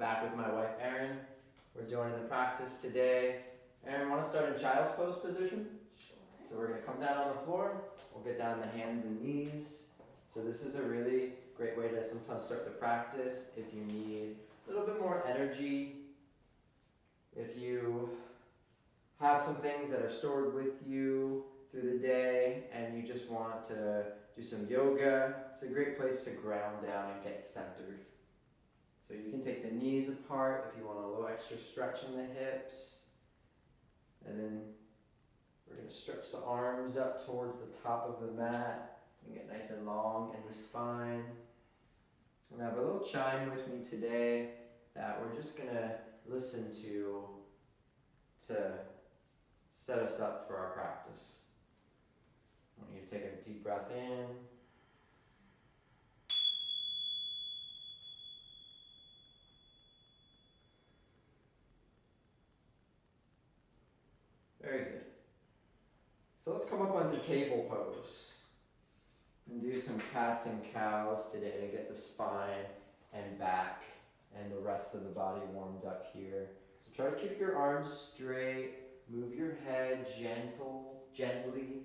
back with my wife Erin. We're joining the practice today. Erin, want to start in child's pose position? Sure. So we're going to come down on the floor. We'll get down on the hands and knees. So this is a really great way to sometimes start the practice if you need a little bit more energy. If you have some things that are stored with you through the day and you just want to do some yoga, it's a great place to ground down and get centered. So you can take the knees apart if you want a little extra stretch in the hips. And then we're going to stretch the arms up towards the top of the mat and get nice and long in the spine. And I have a little chime with me today that we're just going to listen to set us up for our practice. I want you to take a deep breath in. Very good. So let's come up onto table pose and do some cats and cows today to get the spine and back and the rest of the body warmed up here. So try to keep your arms straight, move your head gently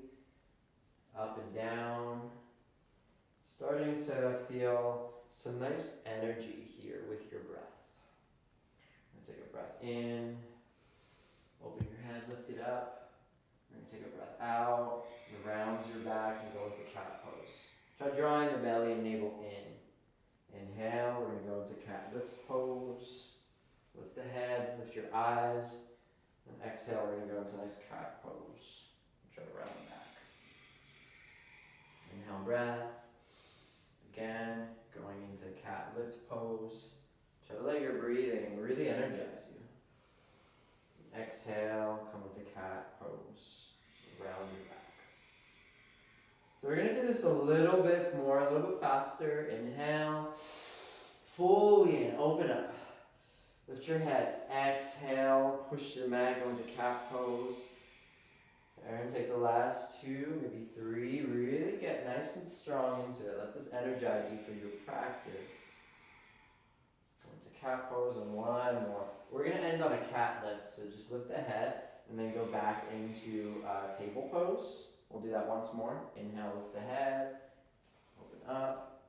up and down. Starting to feel some nice energy here with your breath. Take a breath in. Open your head, lift it up. We're going to take a breath out, round your back, and go into cat pose. Try drawing the belly and navel in. Inhale, we're going to go into cat lift pose. Lift the head, lift your eyes. And exhale, we're going to go into nice cat pose. Try to round back. Inhale, breath. Again, going into cat lift pose. Try to let your breathing really energize you. Exhale, come into cat pose, round your back. So we're going to do this a little bit more, a little bit faster. Inhale, fully in, open up. Lift your head, exhale, push your mat, go into cat pose. And take the last 2, maybe 3, really get nice and strong into it. Let this energize you for your practice. Go into cat pose and 1 more. We're going to end on a cat lift, so just lift the head and then go back into table pose. We'll do that once more. Inhale, lift the head, open up,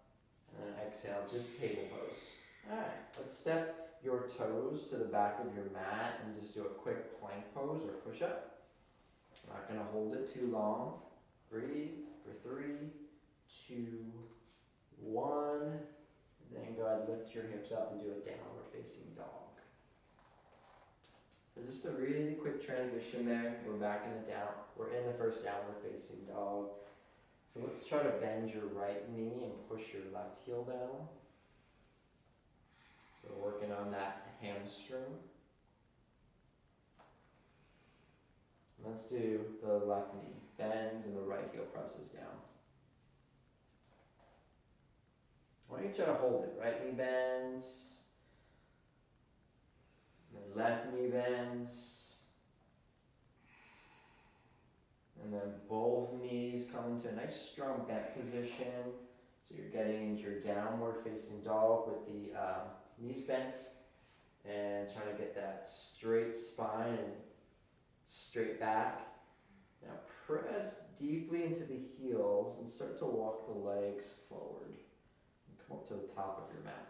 and then exhale, just table pose. Alright, let's step your toes to the back of your mat and just do a quick plank pose or push-up. Not going to hold it too long. Breathe for 3, 2, 1. And then go ahead and lift your hips up and do a downward facing dog. So just a really quick transition there. We're back in the first downward facing dog. So let's try to bend your right knee and push your left heel down. So we're working on that hamstring. Let's do the left knee bends and the right heel presses down. Why don't you try to hold it? Right knee bends. Then left knee bends. And then both knees come into a nice strong bent position. So you're getting into your downward facing dog with the knees bent. And trying to get that straight spine and straight back. Now press deeply into the heels and start to walk the legs forward. And come up to the top of your mat.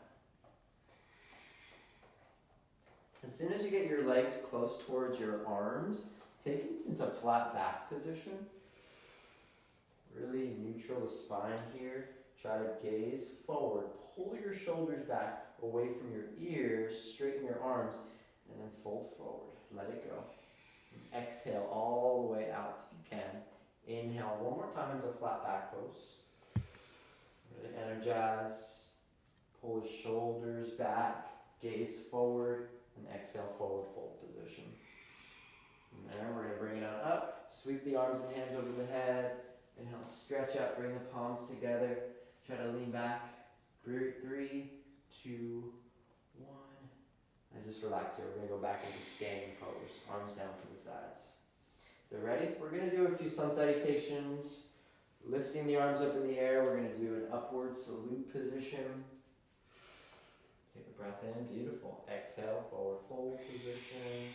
As soon as you get your legs close towards your arms, take it into flat back position. Really neutral the spine here. Try to gaze forward. Pull your shoulders back away from your ears, straighten your arms, and then fold forward. Let it go. Exhale all the way out if you can. Inhale one more time into flat back pose. Really energize. Pull the shoulders back, gaze forward, and exhale forward fold position. And then we're going to bring it on up. Sweep the arms and hands over the head. Inhale, stretch up, bring the palms together. Try to lean back. 3, 2, 1. And just relax here. We're going to go back into standing pose. Arms down to the sides. So ready? We're going to do a few sun salutations. Lifting the arms up in the air. We're going to do an upward salute position. Take a breath in, beautiful. Exhale, forward fold position.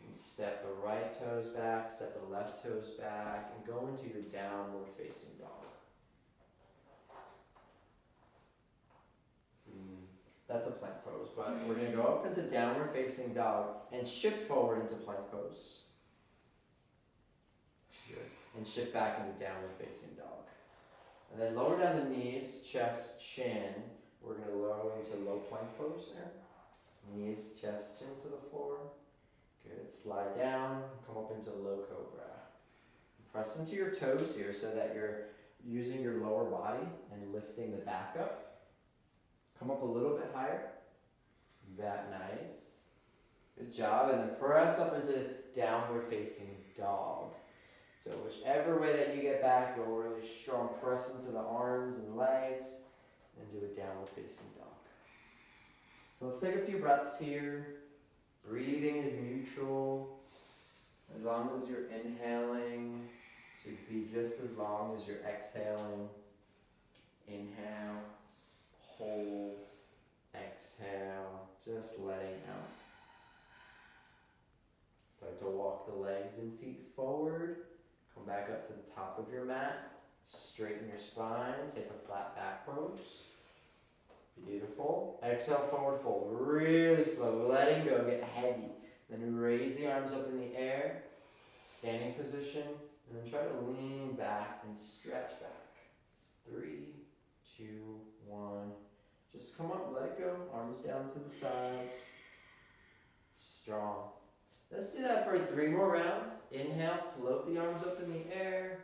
And step the right toes back, step the left toes back, and go into your downward facing dog. That's a plank pose, but we're going to go up into downward facing dog and shift forward into plank pose. Good. And shift back into downward facing dog. And then lower down the knees, chest, chin. We're going to lower into low plank pose there. Knees, chest, chin to the floor. Good. Slide down, come up into low cobra. Press into your toes here so that you're using your lower body and lifting the back up. Come up a little bit higher. That nice. Good job. And then press up into downward facing dog. So whichever way that you get back, go really strong. Press into the arms and legs and do a downward facing dog. So let's take a few breaths here. Breathing is neutral. As long as you're inhaling, should be just as long as you're exhaling. Inhale. Hold, exhale, just letting out. Start to walk the legs and feet forward. Come back up to the top of your mat. Straighten your spine, take a flat back pose. Beautiful. Exhale, forward fold, really slow, letting go, get heavy. Then raise the arms up in the air, standing position, and then try to lean back and stretch back. 3, 2, 1. Just come up, let it go, arms down to the sides. Strong. Let's do that for 3 more rounds. Inhale, float the arms up in the air.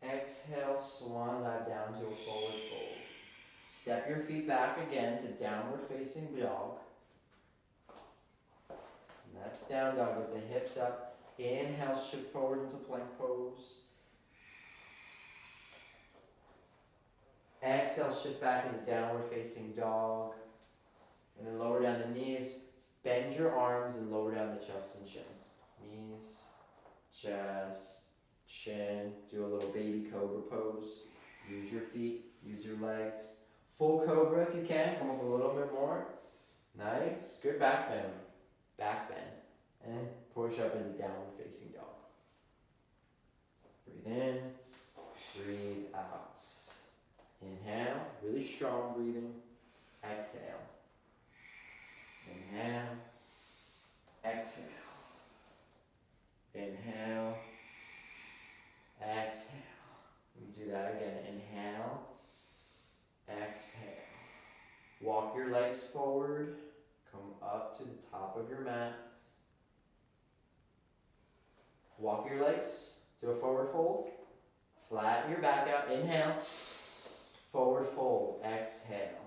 Exhale, swan dive down to a forward fold. Step your feet back again to downward facing dog. And that's down dog with the hips up. Inhale, shift forward into plank pose. Exhale, shift back into downward facing dog. And then lower down the knees. Bend your arms and lower down the chest and chin. Knees, chest, chin. Do a little baby cobra pose. Use your feet, use your legs. Full cobra if you can. Come up a little bit more. Nice. Good back bend. Back bend. And push up into downward facing dog. Breathe in. Breathe out. Inhale, really strong breathing. Exhale. Inhale. Exhale. Inhale. Exhale. We do that again. Inhale. Exhale. Walk your legs forward. Come up to the top of your mat. Walk your legs to a forward fold. Flatten your back out. Inhale. Forward fold. Exhale.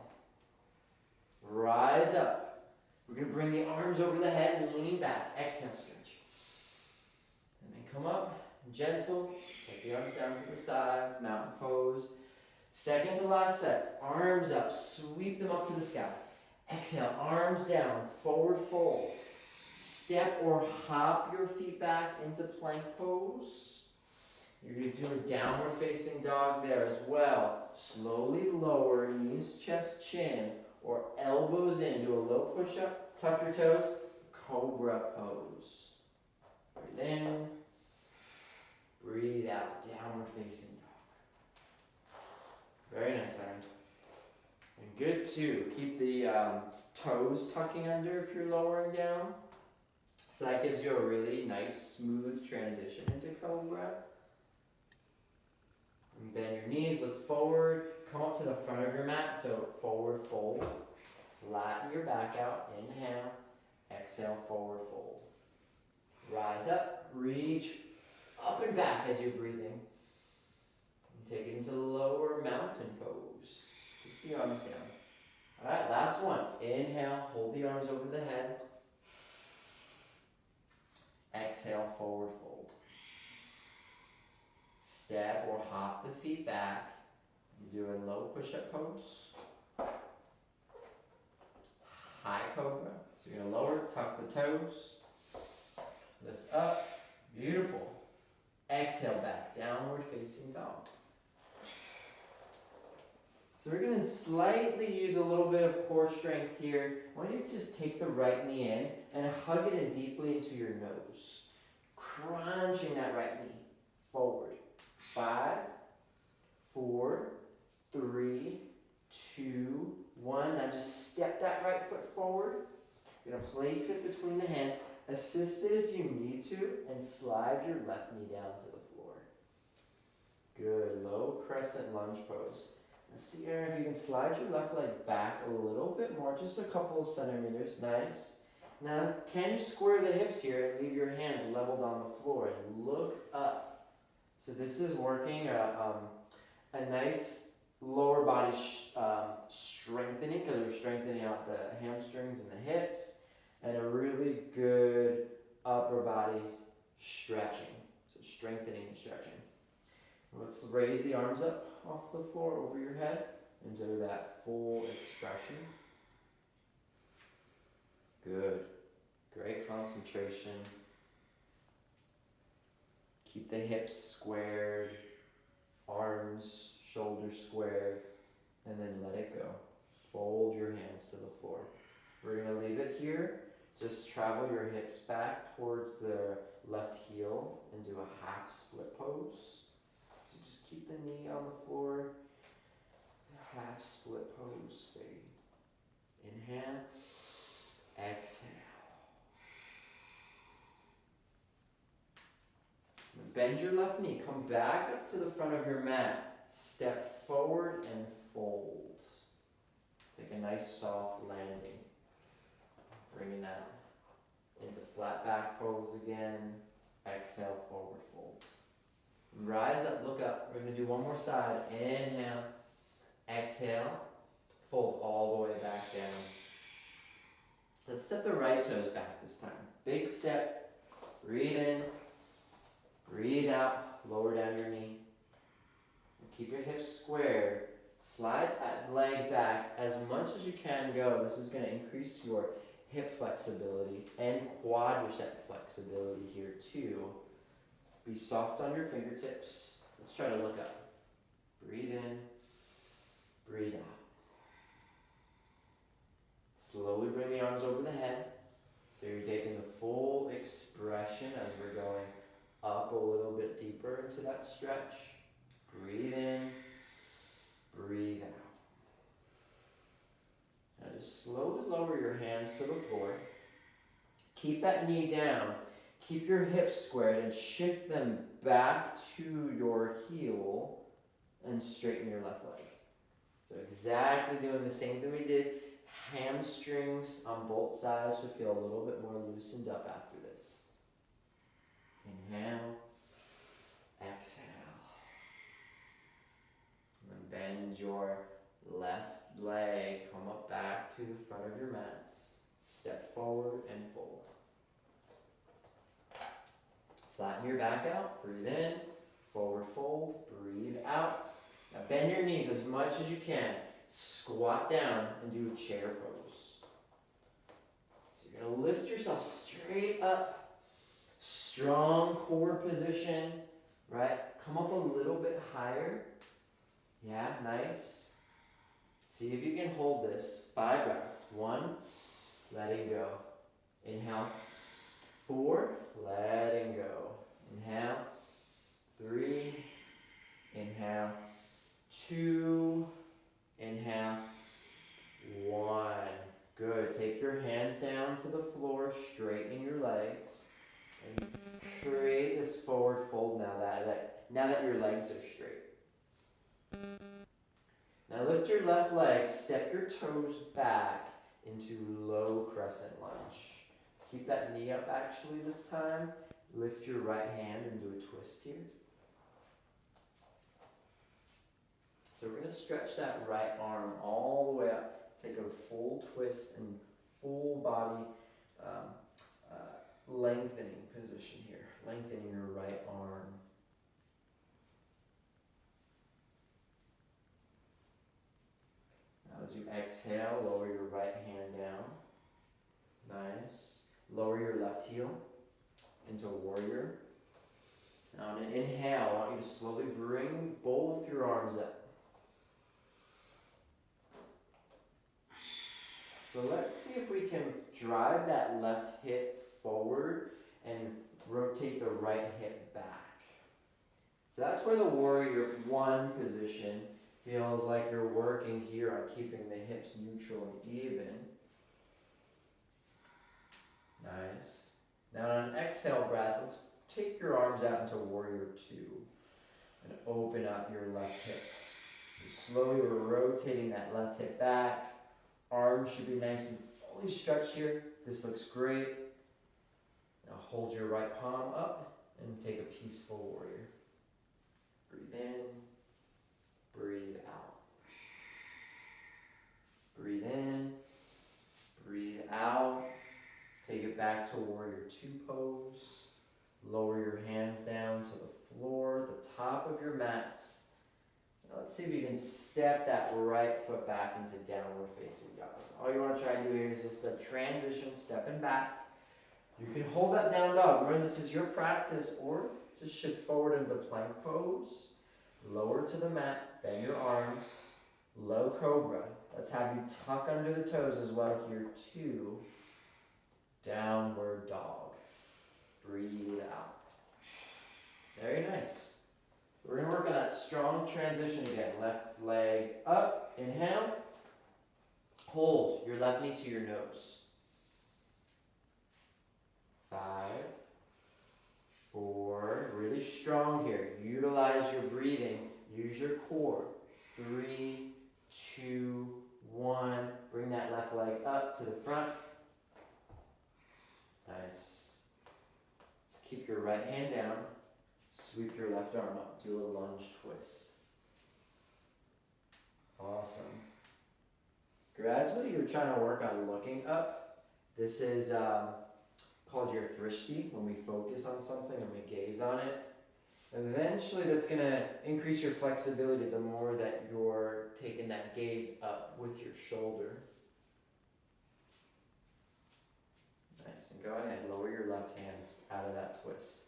Rise up. We're going to bring the arms over the head and lean back. Exhale, stretch. And then come up. Gentle. Take the arms down to the sides. Mountain pose. Second to last set. Arms up. Sweep them up to the sky. Exhale. Arms down. Forward fold. Step or hop your feet back into plank pose. You're going to do a downward facing dog there as well. Slowly lower knees, chest, chin, or elbows in. Do a low push up. Tuck your toes. Cobra pose. Breathe in. Breathe out. Downward facing dog. Very nice, Aaron. And good too. Keep the toes tucking under if you're lowering down. So that gives you a really nice, smooth transition into cobra. And bend your knees, look forward, come up to the front of your mat, so forward fold. Flatten your back out, inhale, exhale, forward fold. Rise up, reach up and back as you're breathing. And take it into lower mountain pose. Just the arms down. Alright, last one. Inhale, hold the arms over the head. Exhale, forward fold. Step or hop the feet back. You do a low push-up pose. High cobra. So you're going to lower, tuck the toes. Lift up. Beautiful. Exhale back. Downward facing dog. So we're going to slightly use a little bit of core strength here. I want you to just take the right knee in and hug it in deeply into your nose. Crunching that right knee forward. 5, 4, 3, 2, 1. Now just step that right foot forward. You're going to place it between the hands. Assist it if you need to, and slide your left knee down to the floor. Good. Low crescent lunge pose. Now see, Aaron, if you can slide your left leg back a little bit more, just a couple of centimeters. Nice. Now, can you square the hips here and leave your hands leveled on the floor and look up? So this is working a nice lower body strengthening, because we're strengthening out the hamstrings and the hips, and a really good upper body stretching. So strengthening and stretching. Let's raise the arms up off the floor over your head into that full expression. Good. Great concentration. Keep the hips squared, arms, shoulders squared, and then let it go. Fold your hands to the floor. We're going to leave it here. Just travel your hips back towards the left heel and do a half split pose. So just keep the knee on the floor. Half split pose. There. Inhale. Exhale. Bend your left knee. Come back up to the front of your mat. Step forward and fold. Take a nice soft landing. Bringing that into flat back pose again. Exhale, forward fold. Rise up, look up. We're going to do one more side. Inhale. Exhale. Fold all the way back down. Let's step the right toes back this time. Big step. Breathe in. Breathe out. Lower down your knee. Keep your hips square. Slide that leg back as much as you can go. This is going to increase your hip flexibility and quadricep flexibility here too. Be soft on your fingertips. Let's try to look up. Breathe in. Breathe out. Slowly bring the arms over the head. So you're taking the full expression as we're going up a little bit deeper into that stretch. Breathe in. Breathe out. Now just slowly lower your hands to the floor. Keep that knee down. Keep your hips squared and shift them back to your heel and straighten your left leg. So exactly doing the same thing we did. Hamstrings on both sides should feel a little bit more loosened up after this. Inhale. Exhale. And then bend your left leg. Come up back to the front of your mats. Step forward and fold. Flatten your back out. Breathe in. Forward fold. Breathe out. Now bend your knees as much as you can. Squat down and do a chair pose. So you're going to lift yourself straight up. Strong core position. Right? Come up a little bit higher. Yeah, nice. See if you can hold this. 5 breaths. 1, letting go. Inhale. 4, letting go. Inhale. 3, inhale. 2, inhale. 1. Good. Take your hands down to the floor, straighten your legs, and create this forward fold now that your legs are straight. Now lift your left leg, step your toes back into low crescent lunge. Keep that knee up actually this time. Lift your right hand and do a twist here. So we're going to stretch that right arm all the way up. Take a full twist and full body lengthening position here. Lengthening your right arm. Now as you exhale, lower your right hand down. Nice. Lower your left heel into warrior. Now on an inhale, I want you to slowly bring both your arms up. So let's see if we can drive that left hip forward and rotate the right hip back. So that's where the warrior one position feels like you're working here on keeping the hips neutral and even. Nice. Now on an exhale breath, let's take your arms out into warrior two and open up your left hip. So slowly we're rotating that left hip back. Arms should be nice and fully stretched here. This looks great. Now hold your right palm up and take a peaceful warrior. Breathe in, breathe out. Breathe in, breathe out. Take it back to warrior two pose. Lower your hands down to the floor, the top of your mats. Now let's see if you can step that right foot back into downward facing dog. So all you want to try to do here is just a transition, stepping back. You can hold that down dog. Remember, this is your practice, or just shift forward into plank pose. Lower to the mat, bend your arms. Low cobra. Let's have you tuck under the toes as well here too. Downward dog. Breathe out. Very nice. We're going to work on that strong transition again. Left leg up. Inhale. Hold your left knee to your nose. 5, 4. Really strong here. Utilize your breathing. Use your core. 3, 2, 1. Bring that left leg up to the front. Nice. Let's keep your right hand down. Sweep your left arm up. Do a lunge twist. Awesome. Gradually, you're trying to work on looking up. This is called your thrishti, when we focus on something and we gaze on it. Eventually, that's going to increase your flexibility the more that you're taking that gaze up with your shoulder. Nice. And go ahead, lower your left hand out of that twist.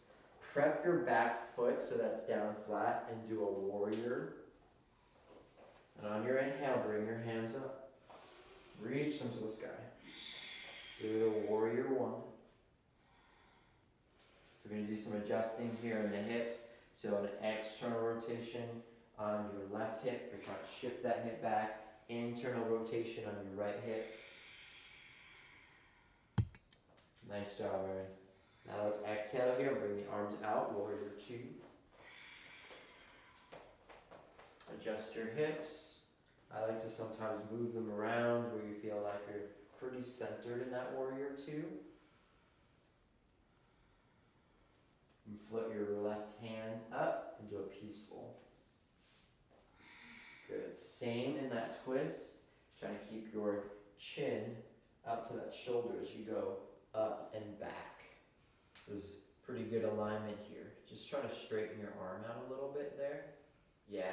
Prep your back foot so that's down flat and do a warrior. And on your inhale, bring your hands up. Reach them to the sky. Do the warrior one. We're going to do some adjusting here in the hips. So an external rotation on your left hip. You're trying to shift that hip back. Internal rotation on your right hip. Nice job, Aaron. Now let's exhale here and bring the arms out. Warrior two. Adjust your hips. I like to sometimes move them around where you feel like you're pretty centered in that warrior two. And flip your left hand up and do a peaceful. Good. Same in that twist. Trying to keep your chin up to that shoulder as you go up and back. This is pretty good alignment here. Just try to straighten your arm out a little bit there. Yeah.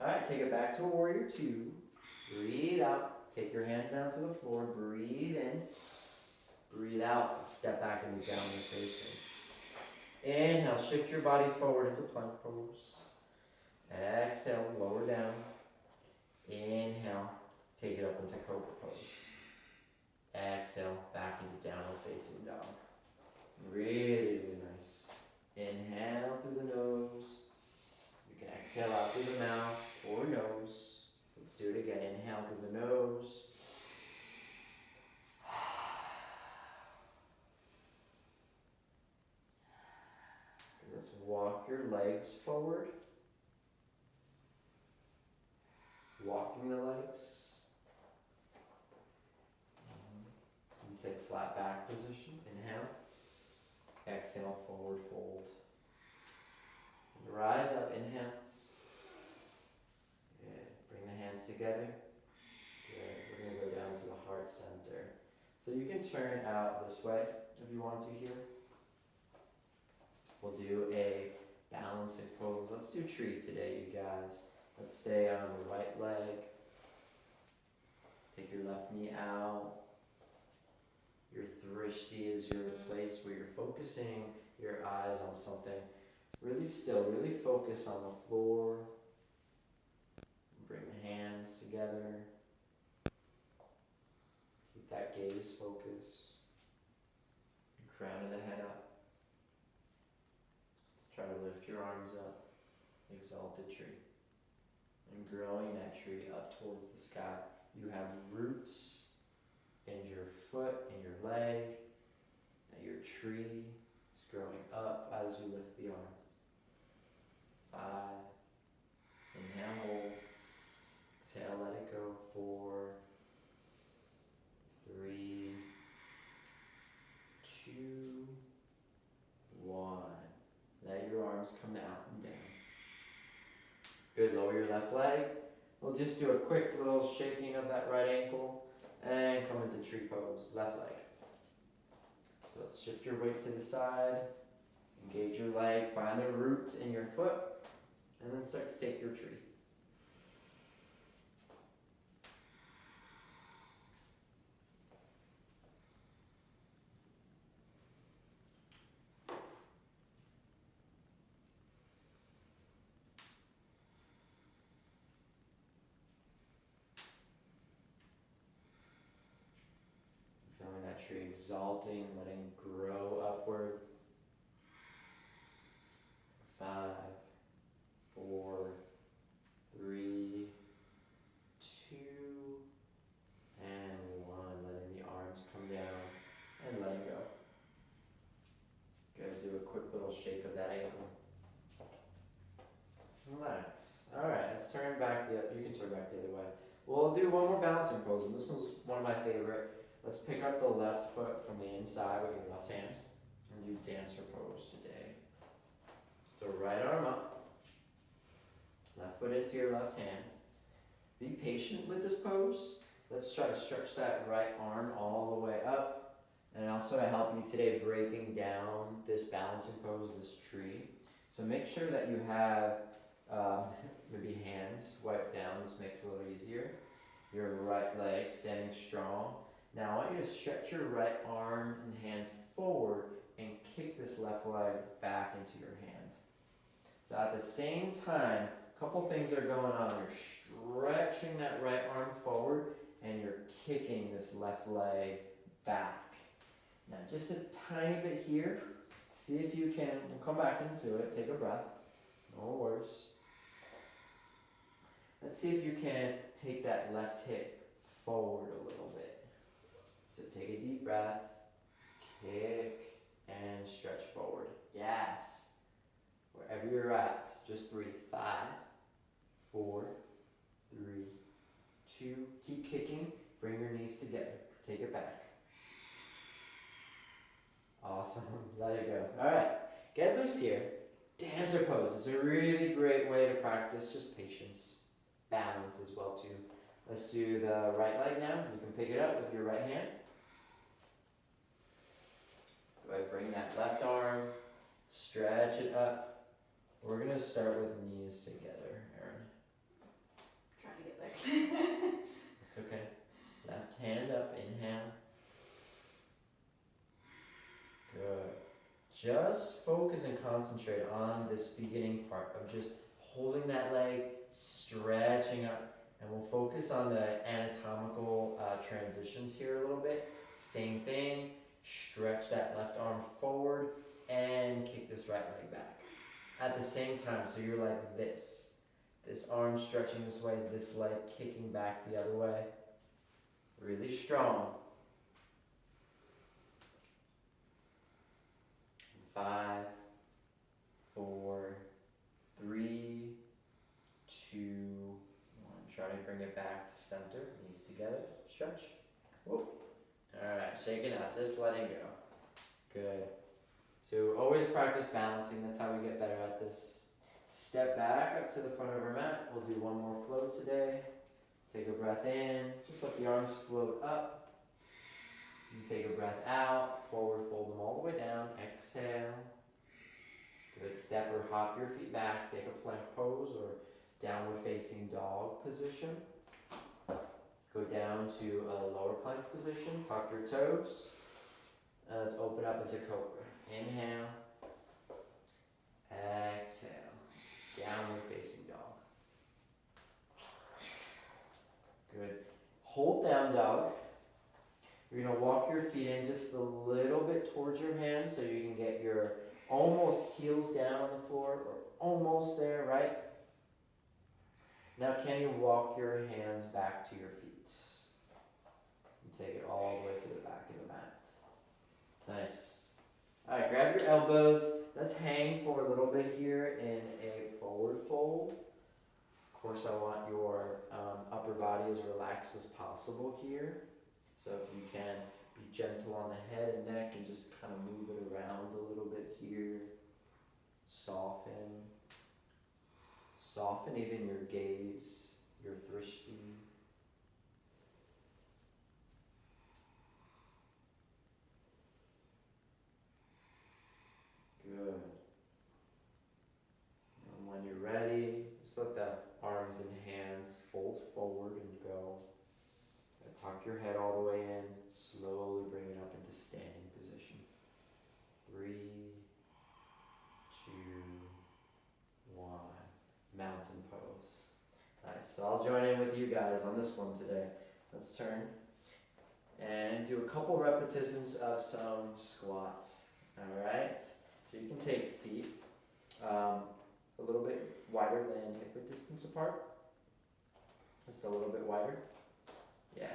Alright, take it back to warrior two. Breathe out. Take your hands down to the floor. Breathe in. Breathe out. Step back into downward facing. Inhale, shift your body forward into plank pose. Exhale, lower down. Inhale, take it up into cobra pose. Exhale, back into downward facing dog. Really, really nice. Inhale through the nose. You can exhale out through the mouth or nose. Let's do it again. Inhale through the nose. Let's walk your legs forward. Walking the legs. And take flat back position. Inhale. Exhale, forward fold. And rise up, inhale. Good. Bring the hands together. Good. We're going to go down to the heart center. So you can turn out this way if you want to here. We'll do a balancing pose. Let's do tree today, you guys. Let's stay on the right leg. Take your left knee out. Your thrishti is your place where you're focusing your eyes on something really still. Really focus on the floor. Bring the hands together. Keep that gaze focused. Crown of the head up. Let's try to lift your arms up. Exalted tree. And growing that tree up towards the sky. You have roots in your foot, in your leg. That your tree is growing up as you lift the arms. 5. Inhale, hold. Exhale, let it go. 4, 3, 2, 1. Let your arms come out and down. Good, lower your left leg. We'll just do a quick little shaking of that right ankle and come into tree pose, left leg. So let's shift your weight to the side, engage your leg, find the roots in your foot, and then start to take your tree. Feeling that tree exalting, letting grow upward. 5, 4, 3, 2, and 1. Letting the arms come down and letting go. Good. Do a quick little shake of that ankle. Relax. Alright, let's turn back you can turn back the other way. We'll do one more balancing pose, and this one's one of my favorite. Let's pick up the left foot from the inside with your left hand and do dancer pose today. So right arm up, left foot into your left hand. Be patient with this pose. Let's try to stretch that right arm all the way up. And also to help you today breaking down this balancing pose, this tree. So make sure that you have maybe hands wiped down. This makes it a little easier. Your right leg standing strong. Now I want you to stretch your right arm and hand forward and kick this left leg back into your hand. So at the same time, a couple things are going on. You're stretching that right arm forward and you're kicking this left leg back. Now just a tiny bit here. See if you can, we'll come back into it. Take a breath. No worries. Let's see if you can take that left hip forward a little bit. So take a deep breath, kick, and stretch forward. Yes. Wherever you're at, just breathe. 5, 4, 3, 2. Keep kicking. Bring your knees together. Take it back. Awesome. Let it go. All right. Get loose here. Dancer pose is a really great way to practice just patience. Balance as well too. Let's do the right leg now. You can pick it up with your right hand. Go ahead, bring that left arm, stretch it up. We're going to start with knees together, Erin. Trying to get there. It's okay. Left hand up, inhale. Good. Just focus and concentrate on this beginning part of just holding that leg, stretching up, and we'll focus on the anatomical transitions here a little bit. Same thing, stretch that left arm forward and kick this right leg back. At the same time, so you're like this. This arm stretching this way, this leg kicking back the other way. Really strong. 5, 4, 3, 2, 1. Try to bring it back to center. Knees together. Stretch. Whoop. Alright, shake it out. Just letting go. Good. So always practice balancing. That's how we get better at this. Step back up to the front of our mat. We'll do one more float today. Take a breath in. Just let the arms float up. And take a breath out. Forward, fold them all the way down. Exhale. Good. Step or hop your feet back. Take a plank pose or downward facing dog position. Go down to a lower plank position. Tuck your toes. Let's open up into cobra. Inhale. Exhale. Downward facing dog. Good. Hold down dog. You're gonna walk your feet in just a little bit towards your hands so you can get your almost heels down on the floor, or almost there, right? Now can you walk your hands back to your feet? And take it all the way to the back of the mat. Nice. Alright, grab your elbows. Let's hang for a little bit here in a forward fold. Of course, I want your upper body as relaxed as possible here. So if you can, be gentle on the head and neck and just kind of move it around a little bit here. Soften. Soften even your gaze, your drishti. Good. And when you're ready, just let the arms and hands fold forward and go. Tuck your head all the way in. Slowly bring it up into standing position. 3, 2, 1. Mountain pose. Nice. So I'll join in with you guys on this one today. Let's turn and do a couple repetitions of some squats. Alright? So you can take feet a little bit wider than hip distance apart. Just a little bit wider. Yeah.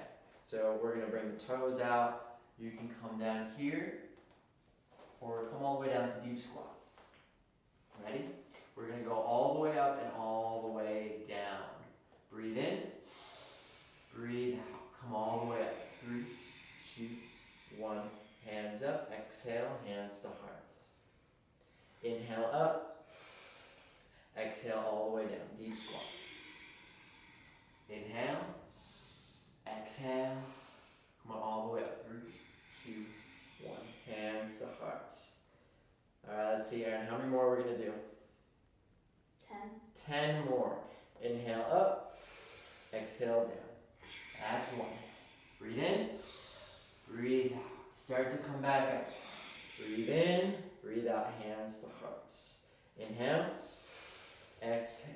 So we're going to bring the toes out. You can come down here or come all the way down to deep squat. Ready? We're going to go all the way up and all the way down. Breathe in. Breathe out. Come all the way up. 3, 2, 1. Hands up. Exhale. Hands to heart. Inhale up. Exhale all the way down. Deep squat. Inhale. Exhale. Come on all the way up. 3, 2, 1. Hands to heart. Alright, let's see, Aaron. How many more are we going to do? 10. 10 more. Inhale up. Exhale down. That's 1. Breathe in. Breathe out. Start to come back up. Breathe in. Breathe out. Hands to heart. Inhale. Exhale.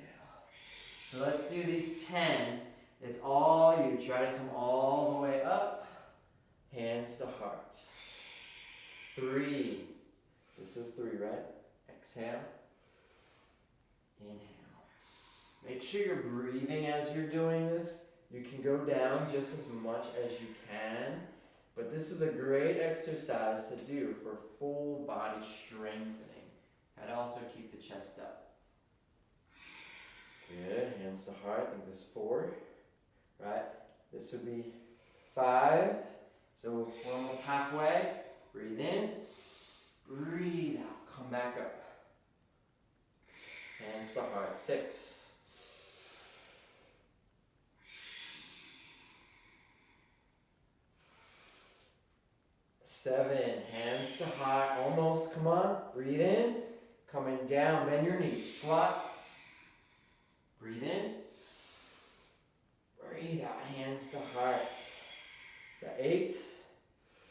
So let's do these 10. It's all you. Try to come all the way up. Hands to heart. 3. This is 3, right? Exhale. Inhale. Make sure you're breathing as you're doing this. You can go down just as much as you can, but this is a great exercise to do for full body strengthening. And also keep the chest up. Good. Hands to heart. I think this is 4. Right? This would be 5. So we're almost halfway. Breathe in. Breathe out. Come back up. Hands to heart. 6. 7. Hands to heart. Almost. Come on. Breathe in. Coming down. Bend your knees. Squat. Breathe in. Breathe out. Hands to heart. Is that 8?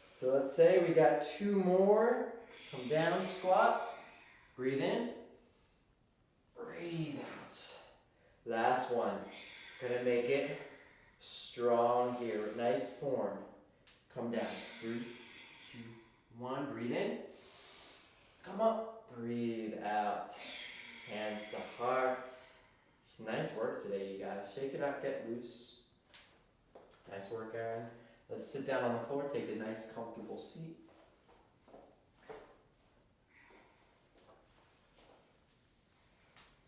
So let's say we got 2 more. Come down. Squat. Breathe in. Breathe out. Last one. Gonna make it strong here. Nice form. Come down. 3, 2, 1. Breathe in. Come up. Breathe out. Hands to heart. It's nice work today, you guys. Shake it up. Get loose. Nice work, Aaron. Let's sit down on the floor. Take a nice, comfortable seat.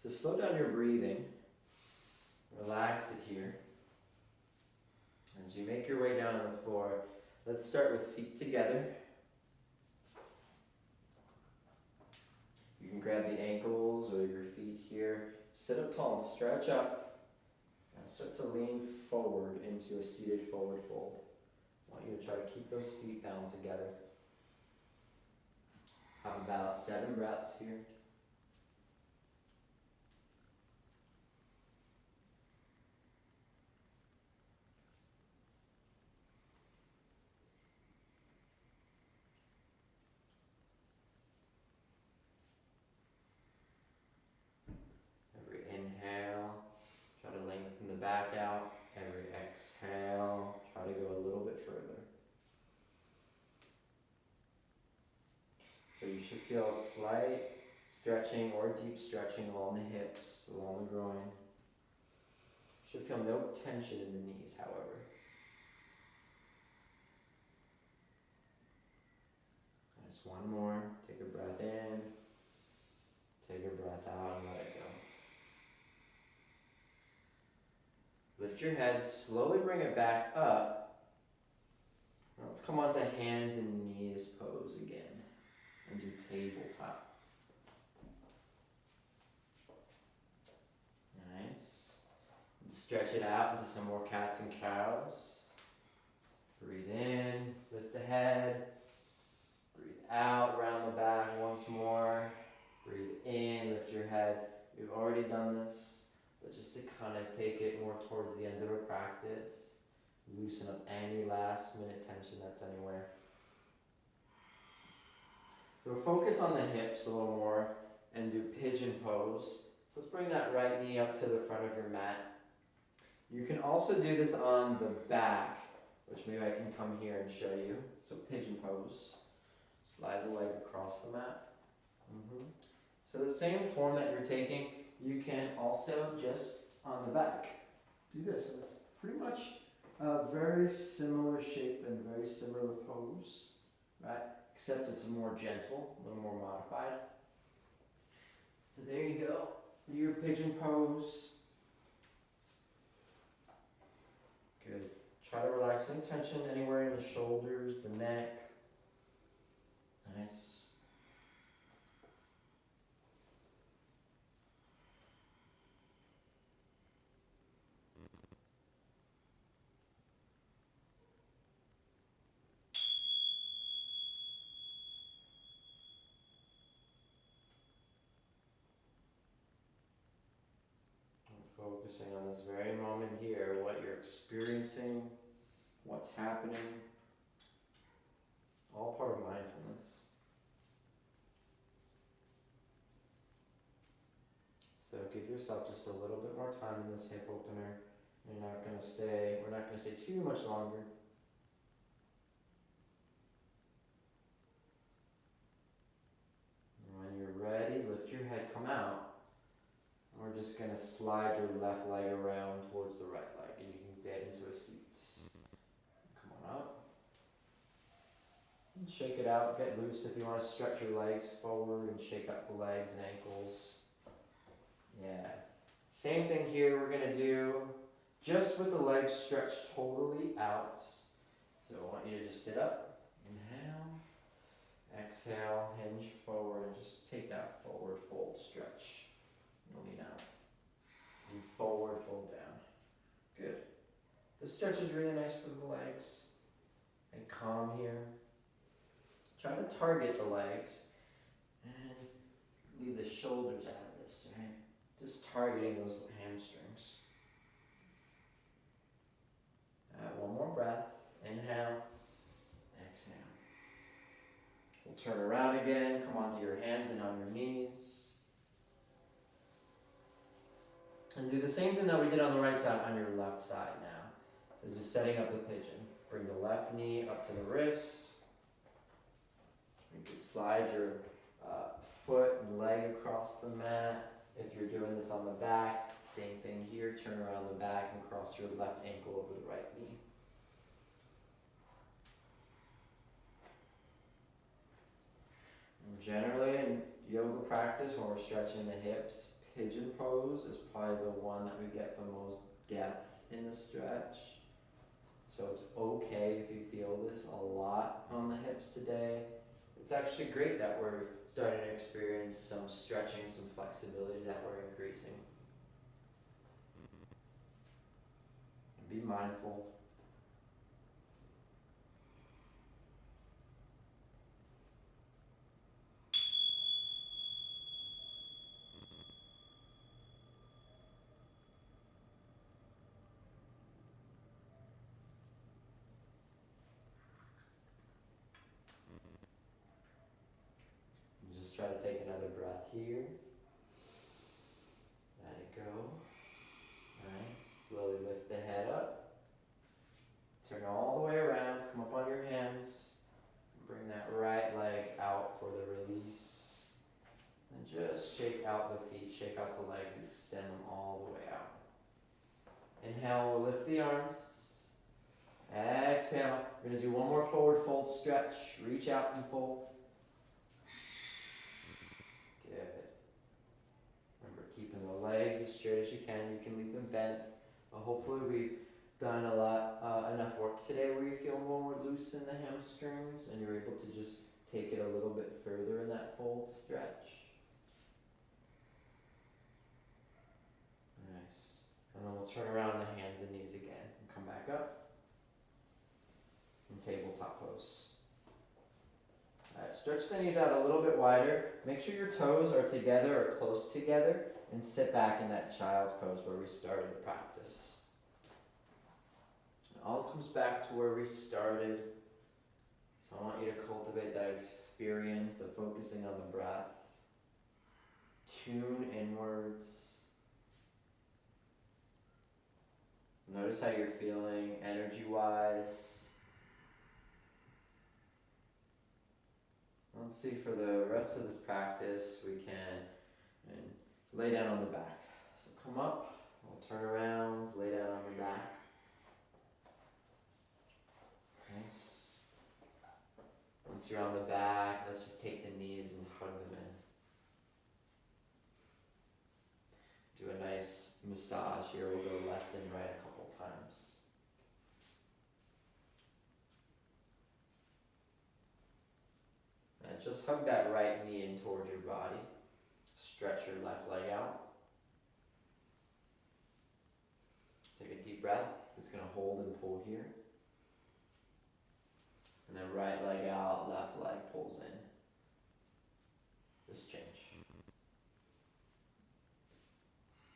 So slow down your breathing. Relax it here. As you make your way down on the floor, let's start with feet together. You can grab the ankles or your feet here. Sit up tall and stretch up. And start to lean forward into a seated forward fold. I want you to try to keep those feet bound together. Have about 7 breaths here. Every inhale, try to lengthen the back out. Every exhale, try to go a little bit further. So you should feel a slight stretching or deep stretching along the hips, along the groin. Should feel no tension in the knees, however. Just one more. Take a breath in. Take a breath out and let it go. Lift your head, slowly bring it back up. Now let's come on to hands and knees pose again and do tabletop. Nice. And stretch it out into some more cats and cows. Breathe in, lift the head. Breathe out, round the back once more. Breathe in, lift your head. We've already done this, but just to kind of take it more towards the end of our practice, loosen up any last minute tension that's anywhere. So focus on the hips a little more and do pigeon pose. So let's bring that right knee up to the front of your mat. You can also do this on the back, which maybe I can come here and show you. So pigeon pose. Slide the leg across the mat. So the same form that you're taking, you can also just on the back do this. And it's pretty much a very similar shape and very similar pose, right? Except it's more gentle, a little more modified. So there you go. Do your pigeon pose. Good. Try to relax any tension anywhere in the shoulders, the neck. Nice. Focusing on this very moment here, what you're experiencing, what's happening, all part of mindfulness. So give yourself just a little bit more time in this hip opener. We're not going to stay too much longer. And when you're ready, lift your head, come out. We're just going to slide your left leg around towards the right leg, and you can get into a seat. Come on up. And shake it out, get loose if you want to stretch your legs forward and shake up the legs and ankles. Yeah. Same thing here we're going to do, just with the legs stretched totally out. So I want you to just sit up, inhale, exhale, hinge forward, and just take that forward fold stretch. Lean out. Move forward, fold down. Good. This stretch is really nice for the legs. And calm here. Try to target the legs and leave the shoulders out of this, right? Just targeting those hamstrings. One more breath. Inhale. Exhale. We'll turn around again. Come onto your hands and on your knees. And do the same thing that we did on the right side on your left side now. So just setting up the pigeon. Bring the left knee up to the wrist. You can slide your foot and leg across the mat. If you're doing this on the back, same thing here. Turn around the back and cross your left ankle over the right knee. And generally in yoga practice, when we're stretching the hips, pigeon pose is probably the one that we get the most depth in the stretch. So it's okay if you feel this a lot on the hips today. It's actually great that we're starting to experience some stretching, some flexibility that we're increasing. And be mindful. Just try to take another breath here. Let it go. Nice. Slowly lift the head up. Turn all the way around. Come up on your hands. Bring that right leg out for the release. shake out the legs, extend them all the way out. Inhale, lift the arms. Exhale. We're going to do one more forward fold stretch. Reach out and fold. Good. Remember, keeping the legs as straight as you can. You can leave them bent. Hopefully we've done enough work today where you feel more loose in the hamstrings and you're able to just take it a little bit further in that fold stretch. Nice. And then we'll turn around the hands and knees again and come back up. And tabletop pose. Alright, stretch the knees out a little bit wider. Make sure your toes are together or close together and sit back in that child's pose where we started the practice. It all comes back to where we started. So I want you to cultivate that experience of focusing on the breath. Tune inwards. Notice how you're feeling energy-wise. Let's see, for the rest of this practice, we can lay down on the back. So come up, we'll turn around, lay down on your back. Nice. Once you're on the back, let's just take the knees and hug them in. Do a nice massage here. We'll go left and right a couple times. And just hug that right knee in towards your body. Stretch your left leg out. Take a deep breath. Just going to hold and pull here. And then right leg out, left leg pulls in. Just change.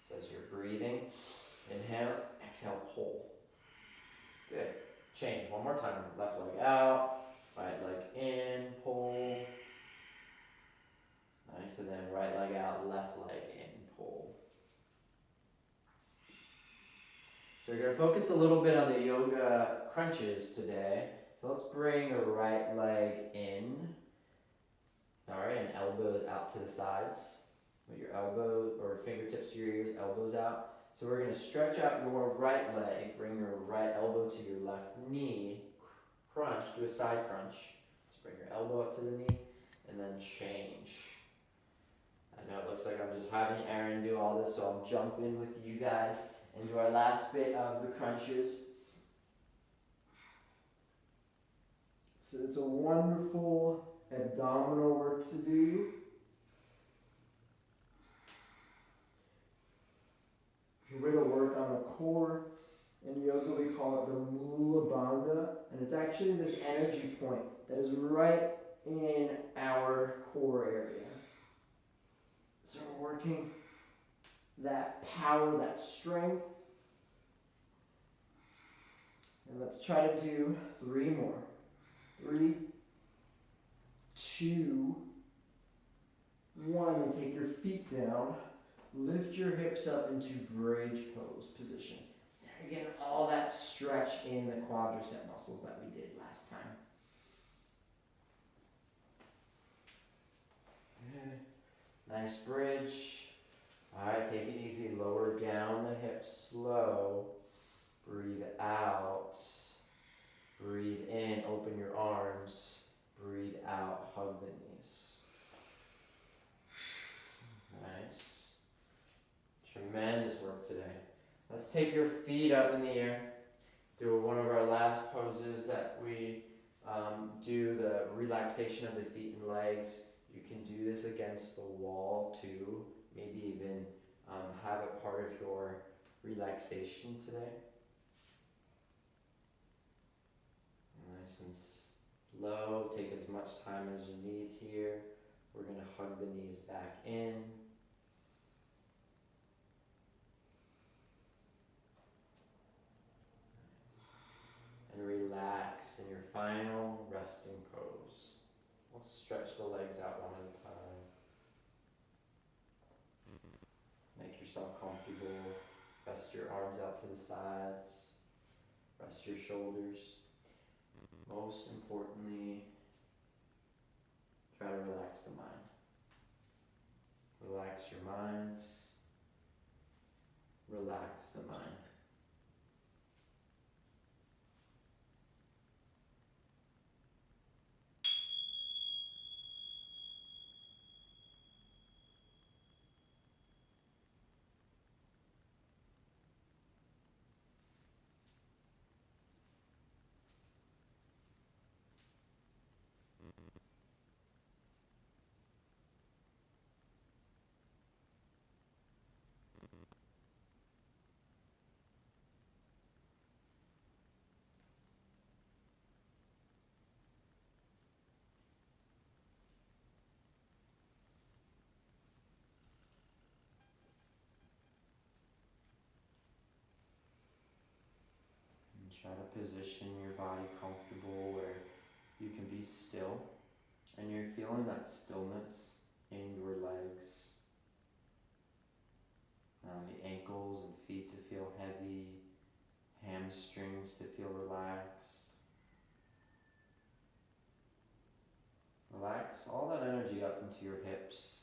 So as you're breathing, inhale, exhale, pull. Good. Change one more time. Left leg out, right leg in, pull. Nice, and then right leg out, left leg in, pull. So we're going to focus a little bit on the yoga crunches today. So let's bring the right leg in. Alright, and elbows out to the sides. With your elbows or fingertips to your ears, elbows out. So we're going to stretch out your right leg, bring your right elbow to your left knee, crunch, do a side crunch. Just bring your elbow up to the knee, and then change. I know it looks like I'm just having Aaron do all this, so I'll jump in with you guys and do our last bit of the crunches. So it's a wonderful abdominal work to do. We're going to work on the core. In yoga, we call it the Mula Bandha, and it's actually this energy point that is right in our core area. So we're working that power, that strength. And let's try to do 3 more. 3, 2, 1, and take your feet down. Lift your hips up into bridge pose position. So now you're getting all that stretch in the quadricep muscles that we did last time. Good. Nice bridge. Alright, take it easy. Lower down the hips slow. Breathe out. Breathe in. Open your arms. Breathe out. Hug the knees. Nice. Tremendous work today. Let's take your feet up in the air. Do one of our last poses that we do, the relaxation of the feet and legs. You can do this against the wall too. Maybe even have it part of your relaxation today. Nice and slow. Take as much time as you need here. We're going to hug the knees back in. And relax in your final resting pose. Let's stretch the legs out one at a time. Make yourself comfortable. Rest your arms out to the sides. Rest your shoulders. Most importantly, try to relax the mind. Relax your minds. Relax the mind. And try to position your body comfortable where you can be still and you're feeling that stillness in your legs. The ankles and feet to feel heavy, hamstrings to feel relaxed. Relax all that energy up into your hips.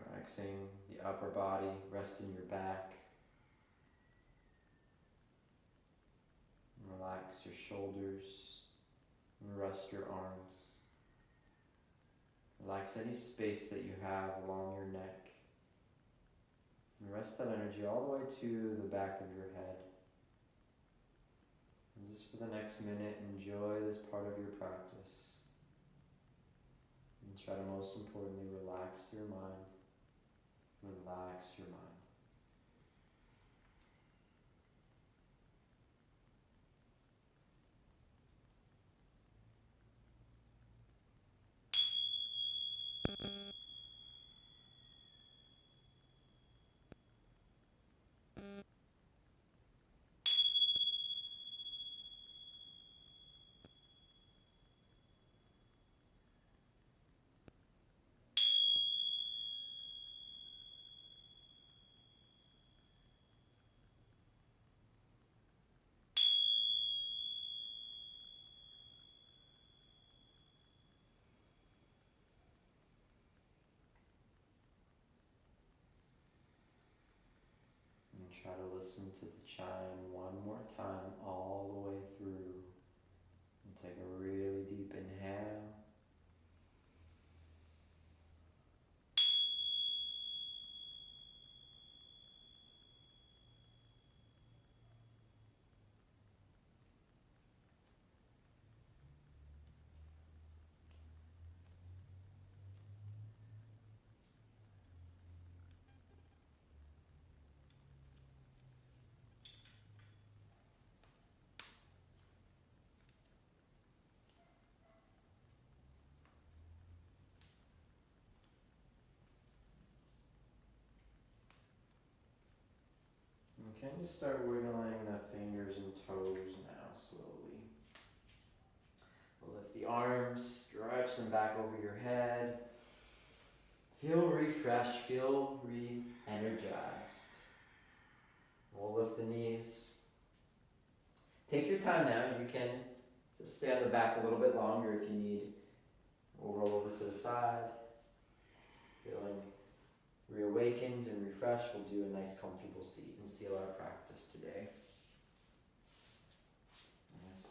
Relaxing the upper body, resting your back. Relax your shoulders and rest your arms. Relax any space that you have along your neck. And rest that energy all the way to the back of your head. And just for the next minute, enjoy this part of your practice. And try to most importantly relax your mind. Relax your mind. And try to listen to the chime one more time all the way through. And take a really deep inhale. And can you start wiggling the fingers and toes now slowly? Lift the arms, stretch them back over your head. Feel refreshed, feel re-energized. We'll lift the knees. Take your time now. You can just stay on the back a little bit longer if you need. We'll roll over to the side. Feeling reawakened and refreshed, we'll do a nice comfortable seat and seal our practice today. Yes.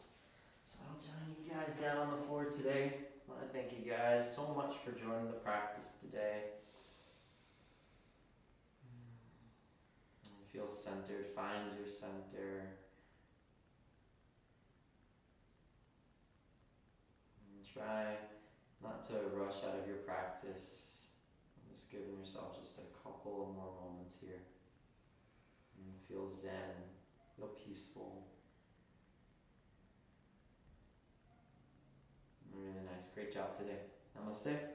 So I'll join you guys down on the floor today. I want to thank you guys so much for joining the practice today. And feel centered, find your center. And try not to rush out of your practice. Just giving yourself just a couple of more moments here. And feel zen, feel peaceful. Really nice. Great job today. Namaste.